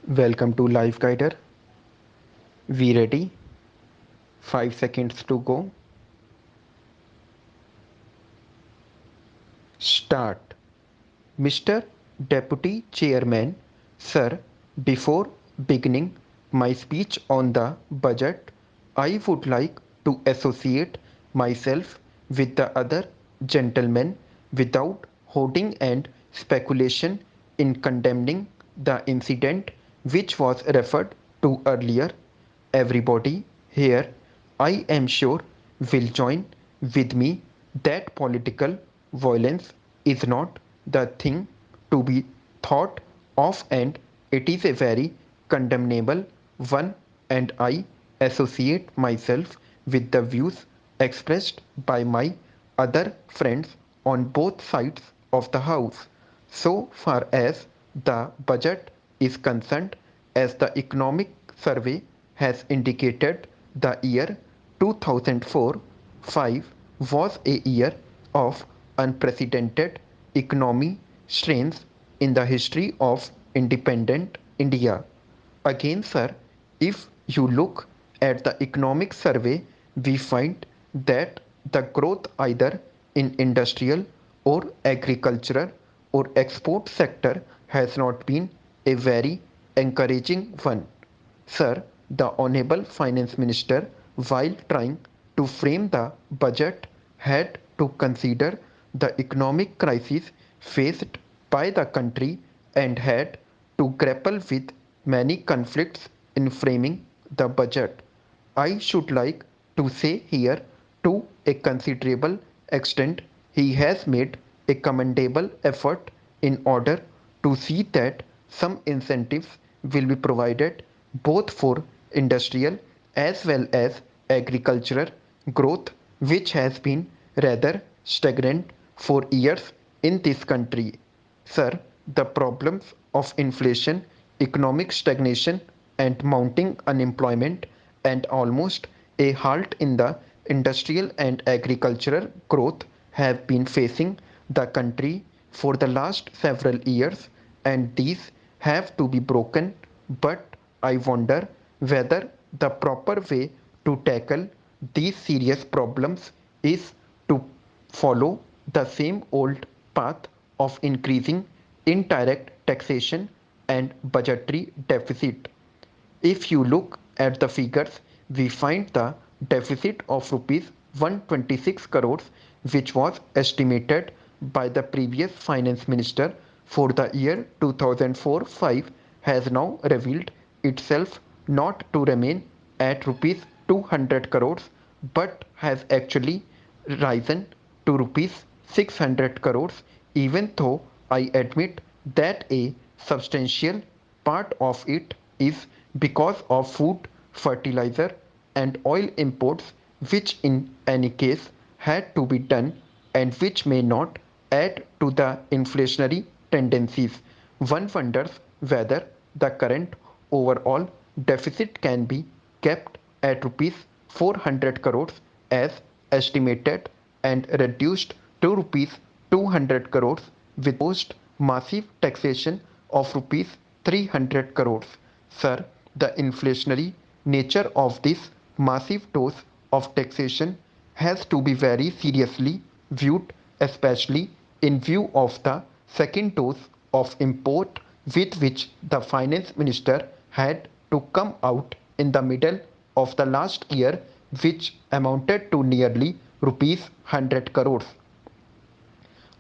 Welcome to Life Guider. We ready? 5 seconds to go. Start. Mr. Deputy Chairman, sir, before beginning my speech on the budget, I would like to associate myself with the other gentlemen without hoarding and speculation in condemning the incident which was referred to earlier. Everybody here, I am sure, will join with me that political violence is not the thing to be thought of, and it is a very condemnable one, and I associate myself with the views expressed by my other friends on both sides of the house. So far as the budget is concerned, as the economic survey has indicated, the year 2004-5 was a year of unprecedented economic strains in the history of independent India. Again, sir, if you look at the economic survey, we find that the growth either in industrial or agricultural or export sector has not been a very encouraging one. Sir, the Honorable Finance Minister, while trying to frame the budget, had to consider the economic crisis faced by the country and had to grapple with many conflicts in framing the budget. I should like to say here, to a considerable extent, he has made a commendable effort in order to see that some incentives will be provided both for industrial as well as agricultural growth, which has been rather stagnant for years in this country. Sir, the problems of inflation, economic stagnation, and mounting unemployment, and almost a halt in the industrial and agricultural growth have been facing the country for the last several years, and these have to be broken. But I wonder whether the proper way to tackle these serious problems is to follow the same old path of increasing indirect taxation and budgetary deficit. If you look at the figures, we find the deficit of rupees 126 crores, which was estimated by the previous finance minister for the year 2004-5, has now revealed itself not to remain at rupees 200 crores, but has actually risen to rupees 600 crores, even though I admit that a substantial part of it is because of food, fertilizer, and oil imports, which in any case had to be done and which may not add to the inflationary tendencies. One wonders whether the current overall deficit can be kept at rupees 400 crores as estimated and reduced to rupees 200 crores with massive taxation of rupees 300 crores. Sir, the inflationary nature of this massive dose of taxation has to be very seriously viewed, especially in view of the second dose of import with which the finance minister had to come out in the middle of the last year, which amounted to nearly rupees 100 crores.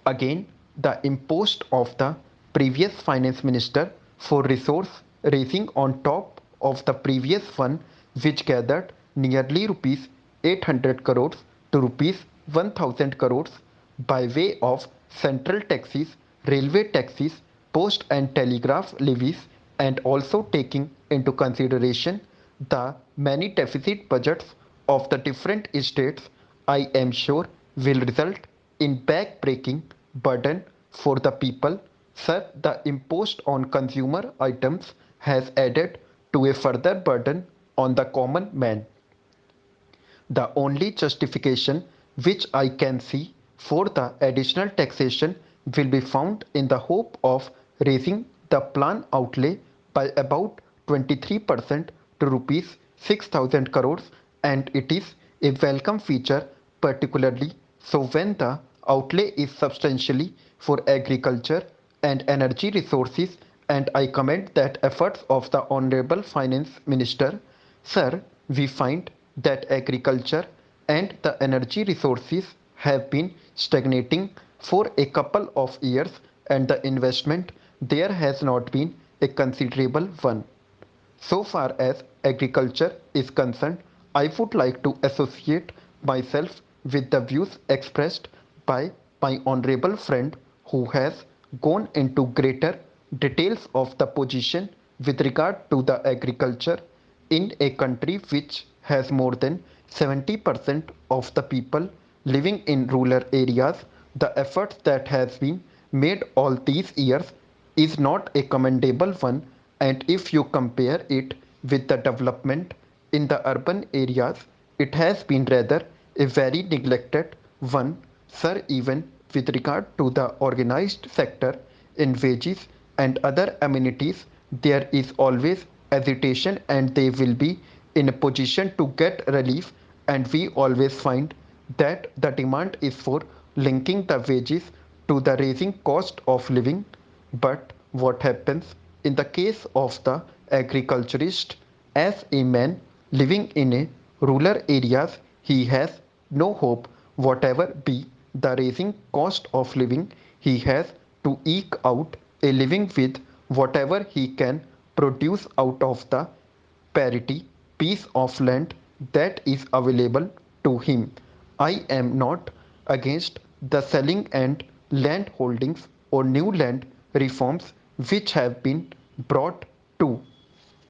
Again, the impost of the previous finance minister for resource raising on top of the previous one, which gathered nearly rupees 800 crores to rupees 1000 crores by way of central taxes, railway taxes, post and telegraph levies, and also taking into consideration the many deficit budgets of the different states, I am sure will result in back-breaking burden for the people. Sir, the impost on consumer items has added to a further burden on the common man. The only justification which I can see for the additional taxation will be found in the hope of raising the plan outlay by about 23% to rupees 6,000 crores, and it is a welcome feature, particularly so when the outlay is substantially for agriculture and energy resources, and I commend that efforts of the Honorable Finance Minister. Sir, we find that agriculture and the energy resources have been stagnating for a couple of years, and the investment there has not been a considerable one. So far as agriculture is concerned, I would like to associate myself with the views expressed by my honorable friend who has gone into greater details of the position with regard to the agriculture in a country which has more than 70% of the people living in rural areas. The efforts that has been made all these years is not a commendable one, and if you compare it with the development in the urban areas, it has been rather a very neglected one. Sir, even with regard to the organized sector in wages and other amenities, there is always hesitation, and they will be in a position to get relief, and we always find that the demand is for linking the wages to the raising cost of living. But what happens in the case of the agriculturist? As a man living in a rural areas, he has no hope whatever be the raising cost of living. He has to eke out a living with whatever he can produce out of the parity piece of land that is available to him. I am not against the selling and land holdings or new land reforms which have been brought to